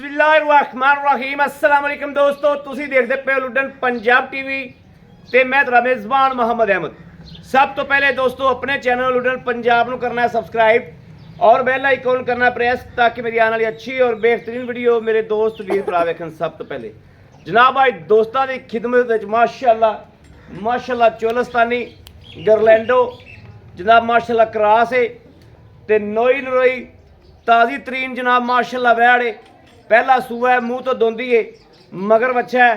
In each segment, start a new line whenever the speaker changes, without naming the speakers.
बिस्मिल्लाहिर्रहमानिर्रहीम अस्सलाम वालेकुम दोस्तों, तुसी देखते पे लुडन पंजाब टीवी ते मैं तेरा मेज़बान मोहम्मद अहमद। सब तो पहले दोस्तों अपने चैनल लुडन पंजाब ਨੂੰ करना है सब्सक्राइब और बेल आइकन करना प्रेस ताकि मेरी आने वाली अच्छी और बेहतरीन वीडियो मेरे दोस्त वीर भरा वेखन। सब तो पहले जनाब आज दोस्तों की खिदमत विच माशाअल्लाह चोलस्तानी गरलैंडो जनाब माशाअल्लाह क्रास है ते नरोई ताज़ी तरीन जनाब माशाअल्लाह वैड़ है। पहला सूआ है, मूँह तो दोंदी है, मगर बच्चा है।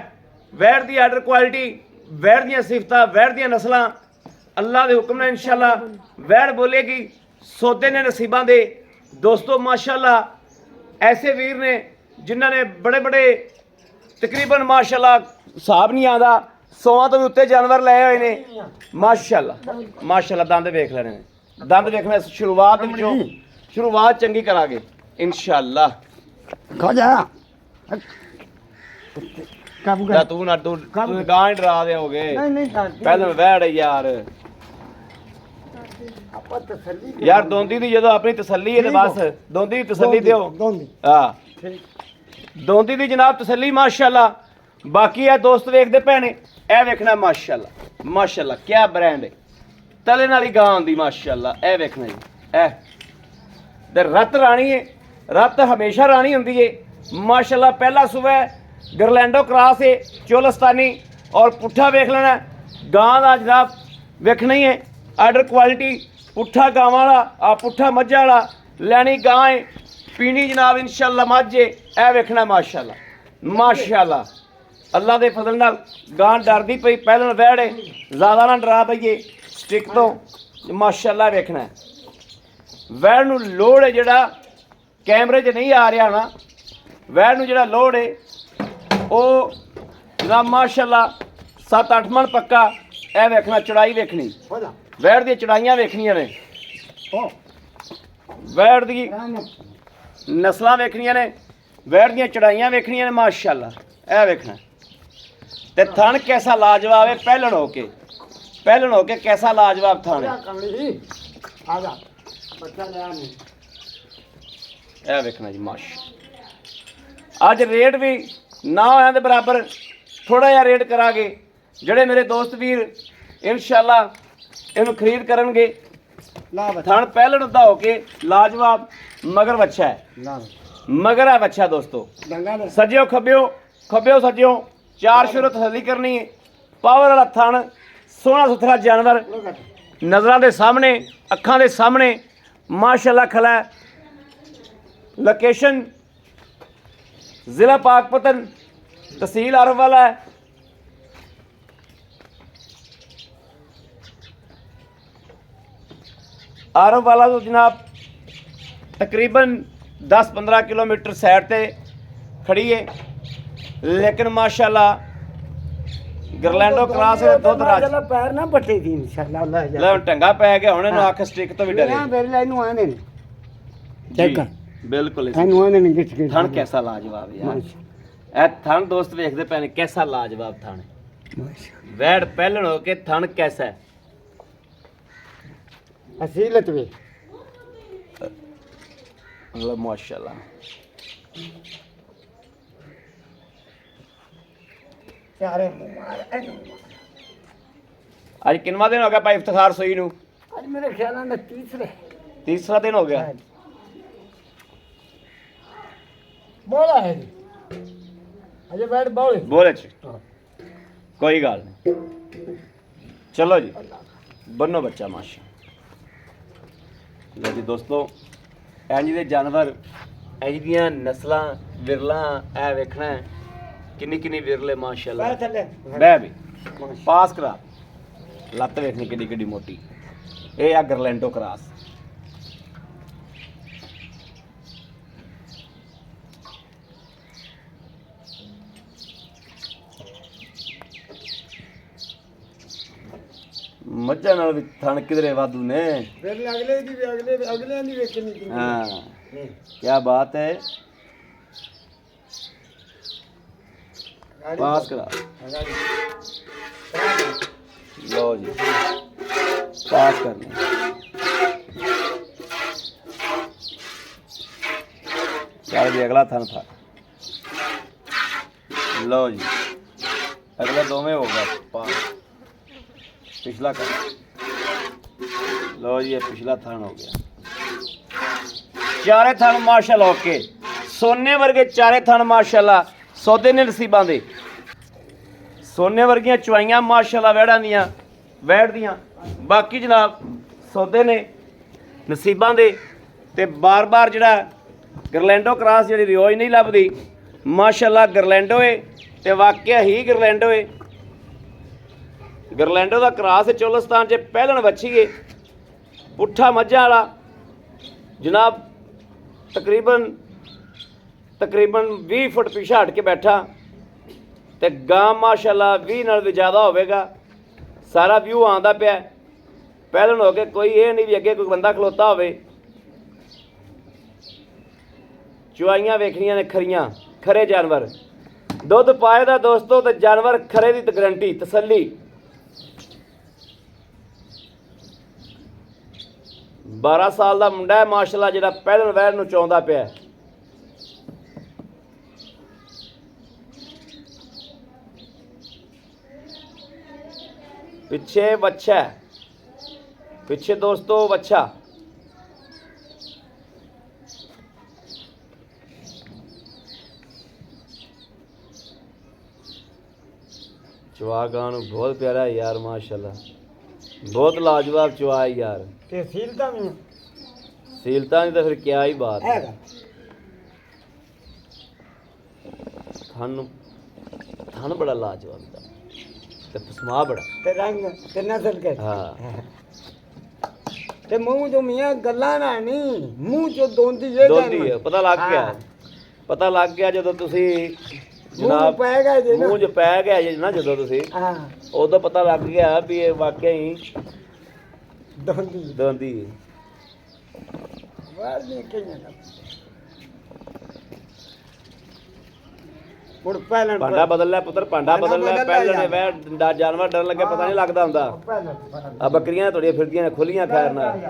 वैड़ की आर्डर क्वालिटी, वैड़ दी सिफत, वैड़ दी नस्ल अल्लाह के हुक्म ने इंशाअल्लाह वैड़ बोलेगी। सौदे ने नसीबा दे दोस्तों माशाअल्लाह ऐसे वीर ने जिन्हों ने बड़े बड़े तकरीबन माशाअल्लाह हिसाब नहीं आता 100 तो भी उत्ते जानवर लाए हुए ने माशाअल्लाह। दंद वेख लेने, दंद वेखना शुरुआत चंगी करांगे इंशाअल्लाह। तू ना तू गां डरा दे हो गए पहले बैठ यार यार दोंदी दी जो अपनी तसल्ली है बस दोंदी दी तसल्ली दो। हाँ दोंदी दी जनाब तसल्ली माशाअल्लाह। बाकी है दोस्त वेखते भैने ए वेखना माशाअल्लाह क्या ब्रांड है तले नाली गां आंदी माशाअल्लाह। ए वेखना जी ए रत राणी है, रत हमेशा राणी होंदी है माशाअल्लाह। पहला सुबह गरलैंडो क्रॉस है चोलस्तानी और पुट्ठा वेख लेना गां का जनाब वेखना ही है। आर्डर क्वालिटी पुट्ठा गांव वाला आ पुट्ठा मज्झा वाला लैनी गां है पीनी जनाब इंशाअल्लाह मझ है। ए वेखना माशाअल्लाह अल्लाह के फजल नाल गां डरदी पई पहले वैड़ है ज़्यादा ना डरा पईए स्टिक तो माशाअल्लाह। वेखना वैड़ नूं लोड़ है जिहड़ा कैमरे 'च नहीं आ रहा ना वैड़ नूं जिहड़ा लोड़ है वो जनाब माशाअल्लाह 7-8 मन पक्का। ए वेखना चढ़ाई वेखनी वैड़ दी चढ़ाइयां वेखनियां ने वैड़ दी नस्लां वेखनियां ने वैड़ दी चढ़ाइयां वेखनियां ने माशाअल्लाह। ए वेखना ते थन कैसा लाजवाब है पहलन होके कैसा लाजवाब थन है। वेखना जी माशा अज रेट भी ना होया दे बराबर थोड़ा जिहा रेट करांगे जिहड़े मेरे दोस्त वीर इंशाअल्लाह इहनूं खरीद करनगे। थन पहलन दा होके लाजवाब मगर बच्चा है मगर है बच्चा दोस्तों। सज्जियो खब्बियो सज्जियो चार शुरू तसल्ली करनी है। पावर वाला थन सोहना सुथरा जानवर नज़रां दे सामने अखां दे सामने माशाअल्लाह खला है। लोकेशन ज़िला पाकपतन तहसील आरफ वाला है। आरफ वाला तो जनाब तकरीबन 10-15 किलोमीटर साइड पे खड़ी है लेकिन माशाअल्लाह गरलैंडो क्रॉस है दुध राज पैर ना पट्टी थी इंशाअल्लाह ले ढंगा पै गया हुणे नु आख स्टिक तो भी डरे मेरे नु आने चेक बिल्कुल थन कैसा लाजवाब है यार। ए थन दोस्त देखते पैने कैसा लाजवाब थन वैड़ पहलन हो के थन कैसा है असीलत वे मतलब माशाअल्लाह। आज कितना दिन हो गया भाई इफ्तिखार सोई नू? आज मेरे ख्याल में तीसरा दिन हो गया। बोला है अजय बैठ बोले कोई गल नहीं चलो जी बनो बच्चा माशा। लो जी दोस्तों इंज दे जानवर इंज दियां नस्लां विरलां ए वेखना है किन्नी किन्नी विरले माशाअल्लाह। बह भी पास करा लत्त वेखनी किड्डी किड्डी मोटी। ये आ गरलैंडो क्रॉस मज्झां नाल भी थन किधरे वाधू ने अगले दी हाँ क्या बात है। पास करा लो जी पास करना चल भी अगला थन था ਲਓ ਜੀ ਅਗਲਾ ਦੋਵੇਂ ਹੋ ਗਿਆ ਪਾ ਪਿਛਲਾ ਕਰ ਲਓ ਜੀ ਇਹ ਪਿਛਲਾ ਥਣ ਹੋ ਗਿਆ ਚਾਰੇ ਥਣ ਮਾਸ਼ਾਅੱਲਾ ਓਕੇ ਸੋਨੇ ਵਰਗੇ ਚਾਰੇ ਥਣ ਮਾਸ਼ਾਅੱਲਾ ਸੌਦੇ ਨੇ ਨਸੀਬਾਂ ਦੇ ਸੋਨੇ ਵਰਗੀਆਂ ਚੁਆਈਆਂ ਮਾਸ਼ਾਅੱਲਾ ਵਹਿੜਾਂ ਦੀਆਂ ਵਹਿੜਦੀਆਂ ਬਾਕੀ ਜਨਾਬ ਸੌਦੇ ਨੇ ਨਸੀਬਾਂ ਦੇ ਤੇ ਬਾਰ-ਬਾਰ ਜਿਹੜਾ ਗਰਲੈਂਡੋ ਕ੍ਰਾਸ ਜਿਹੜੀ ਰਿਓਜ ਨਹੀਂ ਲੱਭਦੀ ਮਾਸ਼ਾਅੱਲਾ ਗਰਲੈਂਡੋ ਏ ਤੇ ਵਾਕਿਆ ਹੀ ਗਰਲੈਂਡੋ ਏ ਗਰਲੈਂਡੋ ਦਾ ਕ੍ਰਾਸ ਚੋਲਸਤਾਨ 'ਚ ਪਹਿਲਣ ਵੱਛੀਏ ਪੁੱਠਾ ਮੱਝਾਂ ਵਾਲਾ ਜਨਾਬ ਤਕਰੀਬਨ 20 ਫੁੱਟ ਪਿੱਛੇ ਹਟ ਕੇ ਬੈਠਾ ਤੇ ਗਾਂ ਮਾਸ਼ਾਅੱਲਾ 20 ਨਾਲ ਵੀ ਜ਼ਿਆਦਾ ਹੋਵੇਗਾ ਸਾਰਾ ਵਿਊ ਆਉਂਦਾ ਪਿਆ ਪਹਿਲਣ ਹੋ ਕੇ ਕੋਈ ਇਹ ਨਹੀਂ ਵੀ ਅੱਗੇ ਕੋਈ ਬੰਦਾ ਖਲੋਤਾ ਹੋਵੇ ਚੁਆਈਆਂ ਵੇਖਣੀਆਂ ਨੇ ਖਰੀਆਂ ਖਰੇ ਜਾਨਵਰ ਦੁੱਧ ਪਾਏ ਦਾ ਦੋਸਤੋ ਤੇ ਜਾਨਵਰ ਖਰੇ ਦੀ ਗਰੰਟੀ ਤਸੱਲੀ 12 ਸਾਲ ਦਾ ਮੁੰਡਾ ਹੈ ਮਾਸ਼ਾਅੱਲਾ ਜਿਹੜਾ ਪਹਿਲਣ ਵਹਿਰ ਨੂੰ ਚਾਹੁੰਦਾ ਪਿਆ ਪਿੱਛੇ ਵੱਛਾ ਪਿੱਛੇ ਦੋਸਤੋ ਵੱਛਾ ਚਵਾ ਗਾਂ ਨੂੰ ਬਹੁਤ ਪਿਆਰਾ ਹੈ ਯਾਰ ਮਾਸ਼ਾਅੱਲਾ ਬਹੁਤ ਲਾਜਵਾਬ ਚਵਾ ਹੈ ਯਾਰ
ਤੇ ਸੀਲਤਾ ਵੀ
ਸੀਲਤਾ ਨਹੀਂ ਤਾਂ ਫਿਰ ਕਿਆ ਹੀ ਬਾਤ ਹੈ ਥਣ ਬੜਾ ਲਾਜਵਾਬ ਦਾ ਤੇ ਪਸਮਾ ਬੜਾ
ਤੇ ਰੰਗ ਤੇ ਨਸਲ ਕੇ
ਹਾਂ
ਤੇ ਮੂੰਹ ਜੋ ਮੀਆਂ ਗੱਲਾਂ ਨਾ ਨਹੀਂ ਮੂੰਹ ਚੋਂ ਦੋਂਦੀ ਜੇ
ਦੋਂਦੀ ਹੈ ਪਤਾ ਲੱਗ ਗਿਆ ਜਦੋਂ ਤੁਸੀਂ ਜਨਾਬ
ਪੈ ਗਿਆ ਜੇ
ਮੂੰਹ 'ਚ ਪੈ ਗਿਆ ਜੇ ਨਾ ਜਦੋਂ ਤੁਸੀਂ
ਹਾਂ
ਉਦੋਂ ਪਤਾ ਲੱਗ ਗਿਆ ਵੀ ਇਹ ਵਾਕਿਆ ਹੀ ਦੋਂਦੀ
ਵਾਰ ਨਹੀਂ ਕਿੰਨਾ ਮੁੜ ਪਹਿਲਣ
ਭਾਂਡਾ ਬਦਲ ਲੈ ਪੁੱਤਰ ਭਾਂਡਾ ਬਦਲ ਲੈ ਪਹਿਲਣੇ ਵਹਿ ਜਾਨਵਰ ਡਰਨ ਲੱਗੇ ਪਤਾ ਨਹੀਂ ਲੱਗਦਾ ਹੁੰਦਾ ਆ ਬੱਕਰੀਆਂ ਤੁਹਾਡੀਆਂ ਫਿਰਦੀਆਂ ਨੇ ਖੁੱਲੀਆਂ ਖੈਰ ਨਾਲ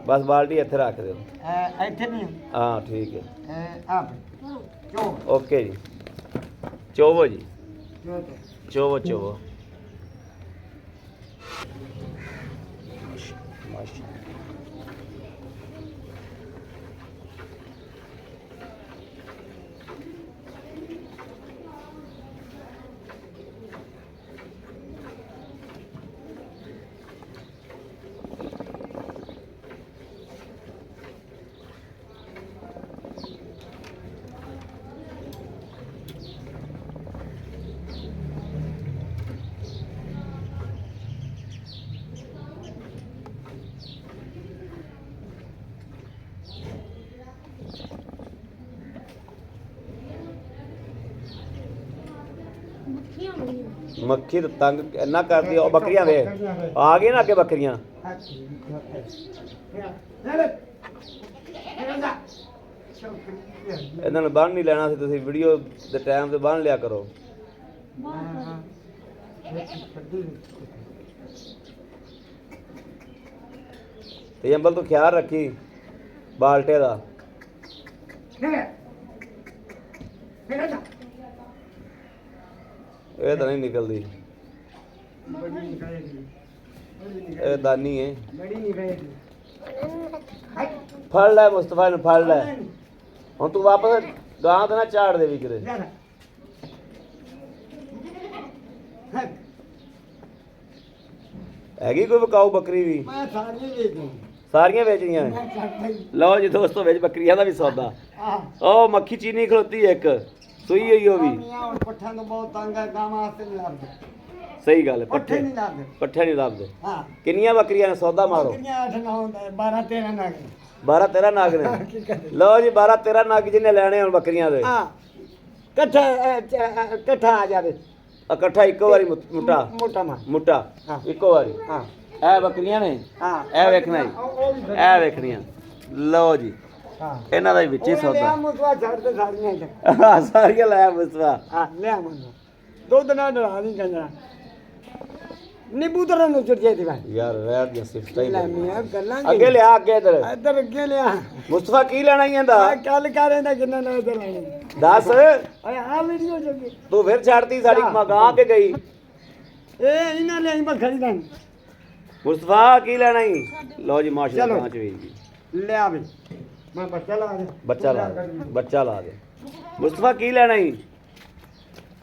ਬਸ ਬਾਲਟੀ ਇੱਥੇ ਰੱਖ ਦਿਓ
ਇੱਥੇ ਨਹੀਂ
ਹਾਂ ਠੀਕ ਹੈ
ਆਪ ਚੋ
ਓਕੇ ਜੀ ਚੋਵੋ ਜੀ ਚੋਵੋ ਮਾਸ਼ਾਅੱਲਾ ਮੱਖੀ ਤਾਂ ਤੰਗ ਇੰਨਾ ਕਰਦੀ ਉਹ ਬੱਕਰੀਆਂ ਵੇ ਆ ਗਏ ਨਾ ਅੱਗੇ ਬੱਕਰੀਆਂ ਇਹਨਾਂ ਨੂੰ ਬੰਨ ਨਹੀਂ ਲੈਣਾ ਸੀ ਤੁਸੀਂ ਵੀਡੀਓ ਦੇ ਟਾਈਮ ਤੇ ਬੰਨ ਲਿਆ ਕਰੋ ਤੇ ਅੰਬਲ ਤੂੰ ਖਿਆਲ ਰੱਖੀ ਬਾਲਟੇ ਦਾ ਇਹ ਤਾਂ ਨਹੀਂ ਨਿਕਲਦੀ ਇਹ ਦਾਨੀ ਹੈ ਫੜ ਲੈ ਮੁਸਤਫਾ ਨੂੰ ਫੜ ਲੈ ਹੁਣ ਤੂੰ ਵਾਪਸ ਗਾਂ ਤੇ ਨਾ ਝਾੜ ਦੇ ਵੀ ਕਿਤੇ ਹੈਗੀ ਕੋਈ ਵਿਕਾਊ ਬੱਕਰੀ ਵੀ
ਮੈਂ ਸਾਰੀਆਂ ਵੇਚ ਦੂੰ
ਸਾਰੀਆਂ ਵੇਚਣੀਆਂ ਲਓ ਜੀ ਦੋਸਤੋ ਵਿੱਚ ਬੱਕਰੀਆਂ ਦਾ ਵੀ ਸੌਦਾ ਉਹ ਮੱਖੀ ਚੀਨੀ ਖਲੋਤੀ ਇੱਕ ਸੂਈ ਹੋਈ ਉਹ ਵੀ
ਹੁਣ ਪੱਠਿਆਂ ਤੋਂ ਬਹੁਤ ਤੰਗ ਹੈ ਗਾਵਾਂ ਵਾਸਤੇ ਨਹੀਂ ਲੱਭਦੇ
ਸਹੀ ਗੱਲ ਹੈ
ਪੱਠੇ ਨਹੀਂ ਲੱਭਦੇ
ਪੱਠੇ ਨਹੀਂ ਲੱਭਦੇ
ਹਾਂ
ਕਿੰਨੀਆਂ ਬੱਕਰੀਆਂ ਨੇ ਸੌਦਾ ਮਾਰੋ
ਕਿੰਨੀਆਂ 8 9 ਹੁੰਦਾ 12 13 ਨਗ
12 13 ਨਾਗ ਨੇ ਲਓ ਜੀ 12 13 ਨਾਗ ਜਿਹਨੇ ਲੈਣੇ ਹੁਣ ਬੱਕਰੀਆਂ ਦੇ
ਹਾਂ ਇਕੱਠਾ ਆ ਜਾਵੇ
ਇਕੱਠਾ ਇੱਕੋ ਵਾਰੀ ਮੁੱਟਾ
ਹਾਂ
ਇੱਕੋ ਵਾਰੀ
ਹਾਂ
ਇਹ ਬੱਕਰੀਆਂ ਨੇ
ਹਾਂ
ਇਹ ਵੇਖਣਾ ਜੀ ਇਹ ਵੇਖਣੀਆਂ ਲਓ ਜੀ
ਹਾਂ
ਇਹਨਾਂ ਦਾ ਵਿੱਚ ਹੀ
ਲੈ
ਸੌਦਾ
ਮੁਸਵਾ ਛੱਡ ਤੇ ਸਾਰੀਆਂ ਹੀ
ਹਾਂ ਸਾਰੀਆਂ ਲਾਇਆ ਮੁਸਤਫਾ
ਹਾਂ ਲੈ ਮਨ ਦੁੱਧ ਨਾਲ ਡਰਾ ਨਹੀਂ ਕੰਜਣਾ ਨਿੰਬੂ ਤਰਾਂ ਨੂੰ ਚੁਰ ਜਾਈ ਦੀਵਾਨ
ਯਾਰ ਵੈੜ ਦੀਆਂ ਸਿਫਤਾਂ ਹੀ
ਲੈ
ਬੜੀਆਂ।
ਮੀਆਂ ਗੱਲਾਂ
ਅੱਗੇ ਲਿਆ ਅੱਗੇ ਇਧਰ
ਇੱਧਰ ਅੱਗੇ ਲਿਆ
ਮੁਸਤਫਾ ਕੀ ਲੈਣਾ ਹੀ ਇਹਦਾ
ਆ ਕੱਲ ਕਰੇਂਦਾ ਕਿੰਨਾ ਨਾ ਇੱਧਰ ਲੈਣੀ
ਦੱਸ
ਓਏ ਆ ਵੀਡੀਓ ਜੋਗੇ
ਤੂੰ ਫਿਰ ਛੱਡਤੀ ਸਾਡੀ
ਹਾਂ।
ਮਗਾਂ ਕੇ ਗਈ
ਇਹ ਇਹਨਾਂ ਲਈ ਬਸ ਖੜੀ ਦਾਂ
ਮੁਸਤਫਾ ਕੀ ਲੈਣਾ ਹੀ ਲਓ ਜੀ ਮਾਸ਼ਾਅੱਲਾ
ਚਲੋ।
ਪਾਂਚ ਵੀਰ ਜੀ
ਲਿਆ ਵੀ ਮੈਂ ਬੱਚਾ ਲਾ ਦੇ
ਬੱਚਾ ਲਾ ਦੇ ਬੱਚਾ ਲਾ ਦੇ ਮੁਸਤਫਾ ਕੀ ਲੈਣਾ ਹੀ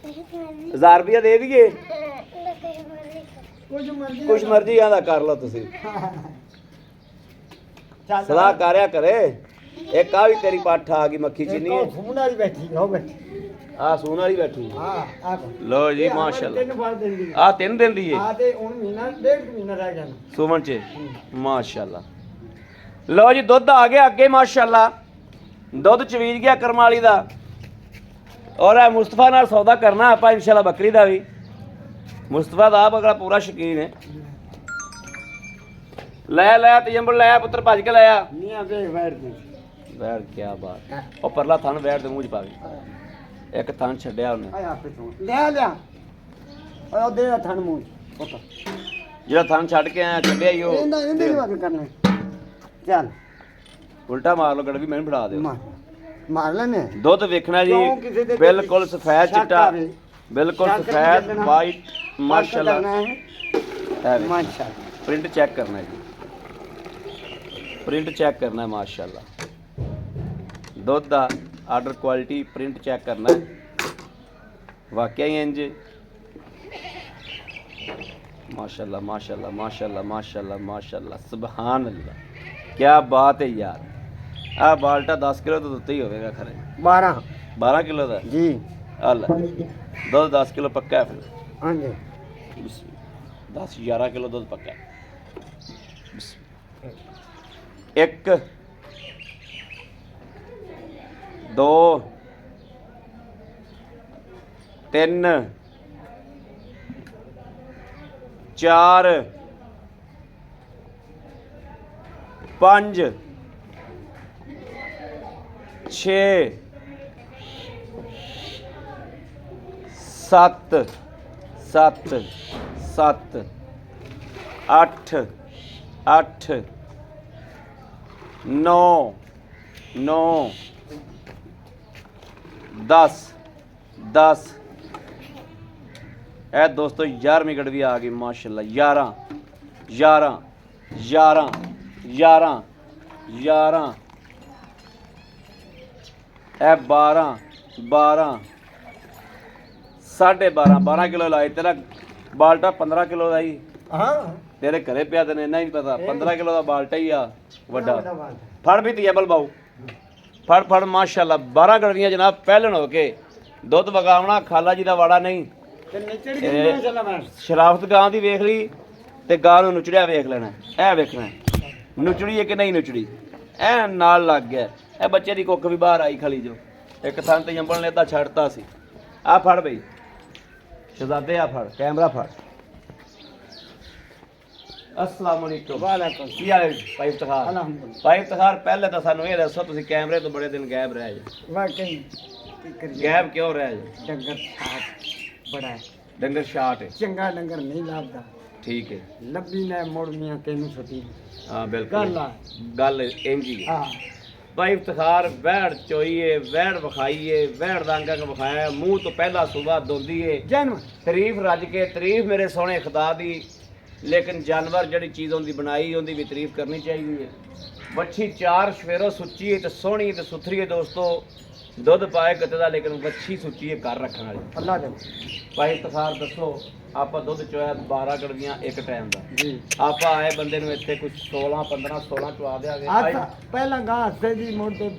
1000 ਰੁਪਇਆ ਦੇ ਦਈਏ
ਕੁਝ ਮਰਜ਼ੀ
ਕੁਛ ਮਰਜ਼ੀ ਆਂਦਾ ਕਰ ਲਓ ਤੁਸੀਂ
ਚੱਲ
ਸਲਾਹ ਕਰਿਆ ਕਰੇ ਇੱਕ ਆ ਵੀ ਤੇਰੀ ਪੱਠ ਆ ਗਈ ਮੱਖੀ ਚੀਨੀ
ਉਹ ਫੋਨ ਵਾਲੀ ਬੈਠੀ ਹੋ ਬੈਠੀ
ਆ ਸੂਨ ਵਾਲੀ ਬੈਠੀ
ਹਾਂ ਆ
ਲਓ ਜੀ ਮਾਸ਼ਾਅੱਲਾ
ਤਿੰਨ ਫੜ ਦਿੰਦੀ
ਆ 3 ਦਿਨ ਦੀ ਏ
ਆ ਤੇ ਹੁਣ ਮਹੀਨਾ ਡੇਢ ਮਹੀਨਾ ਰਹਿ ਗਿਆ
ਸੁਮਨ ਚ ਮਾਸ਼ਾਅੱਲਾ ਲਓ ਜੀ ਦੁੱਧ ਆ ਗਿਆ ਅੱਗੇ ਮਾਸ਼ਾਅੱਲਾ ਦੁੱਧ ਚਵੀਜ ਗਿਆ ਕਰਮਾਲੀ ਦਾ ਔਰ ਇਹ ਮੁਸਤਫਾ ਨਾਲ ਸੌਦਾ ਕਰਨਾ ਆਪਾਂ ਇਨਸ਼ਾਅੱਲਾ ਬੱਕਰੀ ਦਾ ਵੀ ਮੁਸਤਫਾ ਦਾ ਆਪ ਅਗਲਾ ਪੂਰਾ ਸ਼ੌਕੀਨ ਹੈ ਲੈ ਤਜੰਬਰ ਲੈ ਪੁੱਤਰ ਭੱਜ ਕੇ ਲਿਆ
ਮੀਆਂ ਵੇਖ ਬੈਠ ਦੀ
ਵੈੜ ਕੀ ਬਾਤ ਉਹ ਪਰਲਾ ਥਣ ਵੈੜ ਦੇ ਮੂੰਹ ਚ ਪਾਵੇ ਇੱਕ ਥਣ ਛੱਡਿਆ ਉਹਨੇ
ਆ ਆਪੇ ਤੋਂ ਲਿਆ ਓਏ ਉਹ ਦੇ ਥਣ ਮੂੰਹ ਪੁੱਤ
ਜਿਹੜਾ ਥਣ ਛੱਡ ਕੇ ਆਇਆ ਛੱਡਿਆ ਹੀ ਉਹ
ਇਹਦੇ ਦੀ ਬਾਤ ਕਰਨਾ ਚੱਲ
ਉਲਟਾ ਮਾਰ ਲੋ ਗੜਵੀ ਮੈਨੂੰ ਫੜਾ ਦਿਓ
ਮਾਰ ਲੈਨੇ
ਦੁੱਧ ਵੇਖਣਾ ਜੀ
ਕਿਉਂ ਕਿਸੇ ਦੇ
ਬਿਲਕੁਲ ਸਫੈਦ
ਸ਼ੱਕ
ਚਿੱਟਾ
ਆਵੇ।
ਬਿਲਕੁਲ
ਸ਼ੱਕ
ਸਫੈਦ
ਕਰਨਾ।
ਵਾਈਟ ਮਾਸ਼ਾਅੱਲਾ
ਕਰਨਾ ਹੈ ਮਾਸ਼ਾਅੱਲਾ
ਪ੍ਰਿੰਟ ਚੈੱਕ ਕਰਨਾ ਹੈ ਜੀ ਪ੍ਰਿੰਟ ਚੈੱਕ ਕਰਨਾ ਹੈ ਮਾਸ਼ਾਅੱਲਾ ਦੁੱਧ ਦਾ ਆਰਡਰ ਕੁਆਲਿਟੀ ਪ੍ਰਿੰਟ ਚੈੱਕ ਕਰਨਾ ਹੈ ਵਾਕਿਆ ਹੀ ਇੰਜ ਮਾਸ਼ਾਅੱਲਾ ਮਾਸ਼ਾਅੱਲਾ ਮਾਸ਼ਾਅੱਲਾ ਮਾਸ਼ਾਅੱਲਾ ਮਾਸ਼ਾਅੱਲਾ ਸੁਭਾਨ ਅੱਲਾ ਕੀ ਬਾਤ ਹੈ ਯਾਰ ਆ ਬਾਲਟਾ 10 ਕਿਲੋ ਤੋਂ ਉੱਤੇ ਹੀ ਹੋਵੇਗਾ ਖਰੇ
12
12 ਕਿਲੋ ਦਾ
ਜੀ
ਆ ਲੈ ਦੁੱਧ 10 ਕਿਲੋ ਪੱਕਾ ਹੈ ਫਿਰ
ਹਾਂਜੀ
10 11 ਕਿਲੋ ਦੁੱਧ ਪੱਕਾ ਹੈ ਇੱਕ 2 3 4 5 6 7 7 7 8 8 9 9 10 10 ਇਹ ਦੋਸਤੋ 11ਵੀਂ ਗੜਵੀ ਆ ਗਈ ਮਾਸ਼ਾਅੱਲਾ 11 11 11 11 11 ਇਹ 12 12 12.5 12 ਕਿਲੋ ਲਾਈ ਤੇਰਾ ਬਾਲਟਾ 15 ਕਿਲੋ ਦਾ ਹੀ
ਹਾਂ
ਤੇਰੇ ਘਰੇ ਪਿਆ ਤੈਨੂੰ ਇੰਨਾ ਹੀ ਨਹੀਂ ਪਤਾ 15 ਕਿਲੋ ਦਾ ਬਾਲਟਾ ਹੀ ਆ ਵੱਡਾ
ਬਾਤ
ਫੜ ਵੀ ਤੀਬਲ ਬਾਊ ਫੜ ਮਾਸ਼ਾਅੱਲਾ 12 ਗੜਵੀਆਂ ਜਨਾਬ ਪਹਿਲਣ ਹੋ ਕੇ ਦੁੱਧ ਵਗਾਉਣਾ ਖਾਲਾ ਜੀ ਦਾ ਵਾੜਾ ਨਹੀਂ
ਤੇ ਨਿਚੜ ਕੇ ਮਾਸ਼ਾਅੱਲਾ ਬਣ
ਸ਼ਰਾਫਤ ਗਾਂ ਦੀ ਵੇਖ ਲਈ ਤੇ ਗਾਂ ਨੂੰ ਨੁਚੜਿਆ ਵੇਖ ਲੈਣਾ ਇਹ ਵੇਖਣਾ ਨੁਚੜੀ ਹੈ ਕਿ ਨਹੀਂ ਨੁਚੜੀ ਐ ਨਾਲ ਲੱਗ ਗਿਆ ਇਹ ਬੱਚੇ ਦੀ ਕੁੱਖ ਵੀ ਬਾਹਰ ਆਈ ਖਲੀ ਜੋ ਇੱਕ ਥਾਂ ਤੇ ਜੰਬਲ ਨੇ ਅੱਧਾ ਛੱਡਤਾ ਸੀ ਆ ਫੜ ਬਈ ਸ਼ਹਜ਼ਾਦੇ ਆ ਫੜ ਕੈਮਰਾ ਫੜ अस्सलाम वालेकुम
वालेकुम
ਕੀ ਹਾਲ ਹੈ ਭਾਈ ਇਫਤਖਾਰ
अल्हम्दुलिल्लाह
ਭਾਈ ਇਫਤਖਾਰ ਪਹਿਲੇ ਤਾਂ ਸਾਨੂੰ ਇਹ ਦੱਸੋ ਤੁਸੀਂ ਕੈਮਰੇ ਤੋਂ ਬੜੇ ਦਿਨ ਗਾਇਬ ਰਹੇ ਜੀ
वाकई की करिए
ਗਾਇਬ ਕਿਉਂ ਰਹੇ ਜੀ
डंगर साफ बड़ा है
ਡੰਗਰ ਸ਼ਾਟ ਹੈ
चंगा डंगर नहीं लाभदा
ਠੀਕ ਹੈ
लब्बी ने मोड़नियां तेनू सती
ਹਾਂ ਬਿਲकुल
गल आ
ਗੱਲ ਇੰਜ ਹੀ ਹੈ
हां
ਭਾਈ ਇਫਤਖਾਰ ਵਹਿੜ ਚੋਈਏ ਵਹਿੜ ਵਿਖਾਈਏ ਵਹਿੜ ਦਾ ਅੰਗਾਂ ਵਿਖਾਇਆ ਮੂੰਹ ਤੋਂ ਪਹਿਲਾ ਸੁਬਾ ਦੋਂਦੀਏ
जन्म
ਤਾਰੀਫ ਰੱਜ ਕੇ ਤਾਰੀਫ ਮੇਰੇ ਸੋਹਣੇ ਖੁਦਾ ਦੀ ਲੇਕਿਨ ਜਾਨਵਰ ਜਿਹੜੀ ਚੀਜ਼ ਉਹਦੀ ਬਣਾਈ ਉਹਦੀ ਵੀ ਤਾਰੀਫ ਕਰਨੀ ਚਾਹੀਦੀ ਹੈ ਵੱਛੀ ਚਾਰ ਸਵੇਰੋ ਸੁੱਚੀ ਹੈ ਤੇ ਸੋਹਣੀ ਤੇ ਸੁਥਰੀ ਹੈ ਦੋਸਤੋ ਦੁੱਧ ਪਾਏ ਕਿਤੇ ਦਾ ਲੇਕਿਨ ਵੱਛੀ ਸੁੱਚੀ ਹੈ ਘਰ ਰੱਖਣ ਵਾਲੀ
अल्लाह दे
ਭਾਈ ਇਫਤਖਾਰ ਦੱਸੋ ਆਪਾਂ ਦੁੱਧ ਚੋਇਆ 12 ਗੜਵੀਆਂ ਇੱਕ ਟਾਈਮ ਦਾ
जी
ਆਪਾਂ ਆਏ ਬੰਦੇ ਨੂੰ ਇੱਥੇ ਕੁਝ 16 15 16 ਚਵਾ ਦਿਆਂਗੇ
आज पहला गां से दी मोड़ दे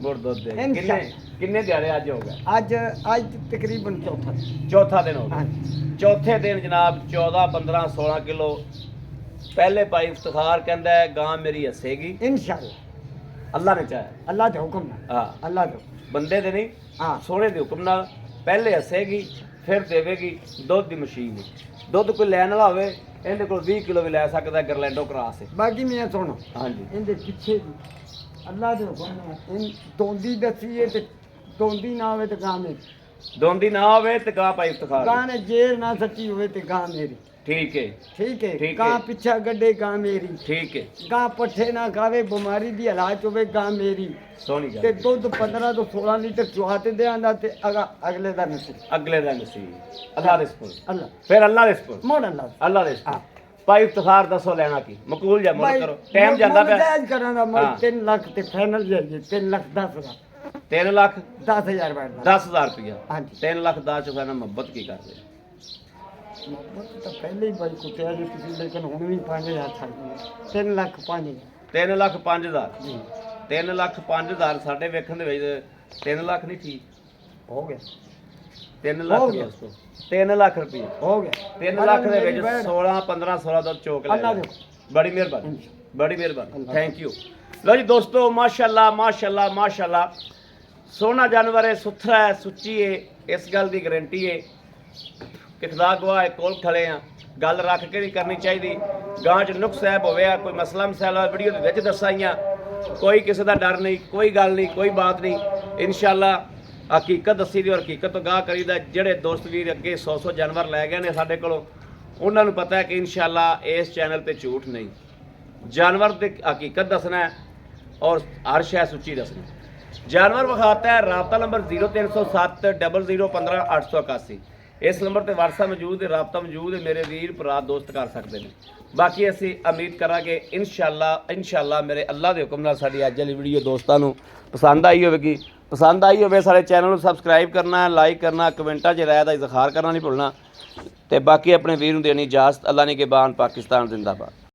ਗੁੜ ਦੁੱਧ ਦੇ
ਇੰਸ਼ਾ
ਕਿੰਨੇ ਦਿਹਾੜੇ ਅੱਜ ਹੋ ਗਏ
आज तकरीबन चौथा
ਚੌਥਾ ਦਿਨ ਹੋ ਗਿਆ
हाँ
ਚੌਥੇ ਦਿਨ ਜਨਾਬ 14 15 16 ਕਿਲੋ ਪਹਿਲੇ ਭਾਈ ਇਫਤਖਾਰ ਕਹਿੰਦਾ ਹੈ ਗਾਂ ਮੇਰੀ ਹੱਸੇਗੀ
इंशाल्लाह
ਅੱਲਾ ਨੇ ਚਾਹਿਆ
अल्लाह दे हुक्म नाल
ਹਾਂ
अल्लाह दे
ਬੰਦੇ ਦੇ ਨਹੀਂ
हाँ
ਸੋਹਣੇ ਦੇ ਹੁਕਮ ਨਾਲ ਪਹਿਲੇ ਹੱਸੇਗੀ ਫਿਰ ਦੇਵੇਗੀ ਦੁੱਧ ਦੀ ਮਸ਼ੀਨ ਦੁੱਧ ਕੋਈ ਲੈਣ ਵਾਲਾ ਹੋਵੇ ਇਹਦੇ ਕੋਲ 20 ਕਿਲੋ ਵੀ ਲੈ ਸਕਦਾ ਗਰਲੈਂਡੋ ਕਰਾਸ ਹੈ
बाकी मैं सुनो
ਹਾਂਜੀ
इनके पीछे भी अल्लाह दे हुक्म नाल इन तोंदी दसी है ते तोंदी ना होवे ते गां मेरी
ਦੋਂਦੀ ਨਾ ਹੋਵੇ ਤੇ ਗਾਂ ਭਾਈ ਇਫਤਖਾਰ
गां ने जेर ना सच्ची होवे ते गां मेरी
ठीक है
ठीक है
ठीक
गां
है।
पिछा गड्डे गां मेरी
ठीक है
गां पट्ठे ना खावे बीमारी दी इलाज होवे गां मेरी
सोहनी
ते
गल
दुध 15 ਤੋਂ 16 ਲੀਟਰ ਚੁਆਤੇ ਦੇ ਆਂਦਾ ਤੇ ਅਗਲੇ ਦਾ ਨਸੀਬ
अगले दिन सी अल्लाह दे स्पुर
ਅੱਲਾ
फिर अल्लाह दे स्पुर
ਮੋੜ ਅੱਲਾ
अल्लाह दे स्पुर भाई इफ्तिखार दसो लेना की मकबूल जा मुल करो टाइम जांदा पे
ਜਾਇਜ਼ ਕਰਾਂ ਦਾ ਮੈਂ
ਹਾਂ।
3 ਲੱਖ ਤੇ ਫਾਈਨਲ ਜਾਈਏ 3 ਲੱਖ 10 ਹਜ਼ਾਰ
3 लाख
10000 ਬਣਦਾ
10,000 रुपया
ਹਾਂਜੀ
3 लाख 10 चुका ना मोहब्बत की कर रहे
ਮੁਹੱਬਤ ਤਾਂ ਪਹਿਲੇ ਹੀ ਬਾਈ ਕੁੱਟਿਆ ਜੀ ਤੁਸੀਂ ਲੇਕਿਨ ਹੁਣ ਵੀ 5000 ਛੱਡ ਦਿਓ 3 ਲੱਖ 5
3 ਲੱਖ 5,000
ਜੀ
3 ਲੱਖ 5,000 ਸਾਡੇ ਵੇਖਣ ਦੇ ਵਿੱਚ 3 ਲੱਖ ਨਹੀਂ ਠੀਕ
ਹੋ ਗਿਆ
3
ਹੋ
ਲੱਖ
ਗਿਆ।
ਦੋਸਤੋ 3 ਲੱਖ ਰੁਪਏ
ਹੋ ਗਿਆ
3 ਲੱਖ ਦੇ ਵਿੱਚ 16 15 16 ਦਾ ਚੋਕ ਲੈ
ਅੱਲਾ
ਲਿਆ।
ਦੇ
ਬੜੀ ਮਿਹਰਬਾਨੀ ਬੜੀ ਮਿਹਰਬਾਨੀ
ਅੱਲਾ।
ਥੈਂਕ ਯੂ ਲਓ ਜੀ ਦੋਸਤੋ ਮਾਸ਼ਾਅੱਲਾ ਮਾਸ਼ਾਅੱਲਾ ਮਾਸ਼ਾਅੱਲਾ ਸੋਹਣਾ ਜਾਨਵਰ ਹੈ ਸੁਥਰਾ ਹੈ ਸੁੱਚੀ ਹੈ ਇਸ ਗੱਲ ਦੀ ਗਾਰੰਟੀ ਹੈ ਕਿ ਖੁਦਾ ਗਵਾਹ ਹੈ ਕੋਲ ਖੜੇ ਆ ਗੱਲ ਰੱਖ ਕੇ ਨਹੀਂ ਕਰਨੀ ਚਾਹੀਦੀ ਗਾਂ 'ਚ ਨੁਕਸ ਐਬ ਹੋਵੇ ਕੋਈ ਮਸਲਾ ਮਸਾਲਾ ਵੀਡੀਓ ਦੇ ਵਿੱਚ ਦੱਸਾਈਆਂ ਕੋਈ ਕਿਸੇ ਦਾ ਡਰ ਨਹੀਂ ਕੋਈ ਗੱਲ ਨਹੀਂ ਕੋਈ ਬਾਤ ਨਹੀਂ ਇਨਸ਼ਾਅੱਲਾ ਹਕੀਕਤ ਦੱਸੀ ਦੀ ਔਰ ਹਕੀਕਤ ਤੋਂ ਗਾਹ ਕਰੀਦਾ ਜਿਹੜੇ ਦੋਸਤ ਵੀਰ ਅੱਗੇ 100 ਜਾਨਵਰ ਲੈ ਗਏ ਨੇ ਸਾਡੇ ਕੋਲੋਂ ਉਹਨਾਂ ਨੂੰ ਪਤਾ ਹੈ ਕਿ ਇਨਸ਼ਾਅੱਲਾ ਇਸ ਚੈਨਲ ਤੇ ਝੂਠ ਨਹੀਂ ਜਾਨਵਰ ਦੀ ਹਕੀਕਤ ਦੱਸਣਾ ਹੈ ਔਰ ਹਰ ਸ਼ੈ ਸੁੱਚੀ ਦੱਸਣੀ ਜਾਨਵਰ ਵਿਖਾਤਾ ਹੈ ਰਾਬਤਾ ਨੰਬਰ 0307 0015 881 ਇਸ ਨੰਬਰ ਤੇ WhatsApp ਮੌਜੂਦ ਹੈ ਰਾਬਤਾ ਮੌਜੂਦ ਹੈ ਮੇਰੇ ਵੀਰ ਭਰਾ ਦੋਸਤ ਕਰ ਸਕਦੇ ਨੇ ਬਾਕੀ ਅਸੀਂ ਉਮੀਦ ਕਰਾਂਗੇ ਇਨਸ਼ਾਅੱਲਾ ਮੇਰੇ ਅੱਲਾ ਦੇ ਹੁਕਮ ਨਾਲ ਸਾਡੀ ਅੱਜ ਵਾਲੀ ਵੀਡੀਓ ਦੋਸਤਾਂ ਨੂੰ ਪਸੰਦ ਆਈ ਹੋਵੇਗੀ ਪਸੰਦ ਆਈ ਹੋਵੇ ਸਾਡੇ ਚੈਨਲ ਨੂੰ ਸਬਸਕ੍ਰਾਈਬ ਕਰਨਾ ਲਾਈਕ ਕਰਨਾ ਕਮੈਂਟਾਂ 'ਚ ਰਾਏ ਦਾ ਇਜ਼ਹਾਰ ਕਰਨਾ ਨਹੀਂ ਭੁੱਲਣਾ ਤੇ ਬਾਕੀ ਆਪਣੇ ਵੀਰ ਨੂੰ ਦੇਣੀ ਇਜਾਜ਼ਤ ਅੱਲਾ ਨੇ ਕੇ ਬਾਨ ਪਾਕਿਸਤਾਨ ਜ਼ਿੰਦਾਬਾਦ।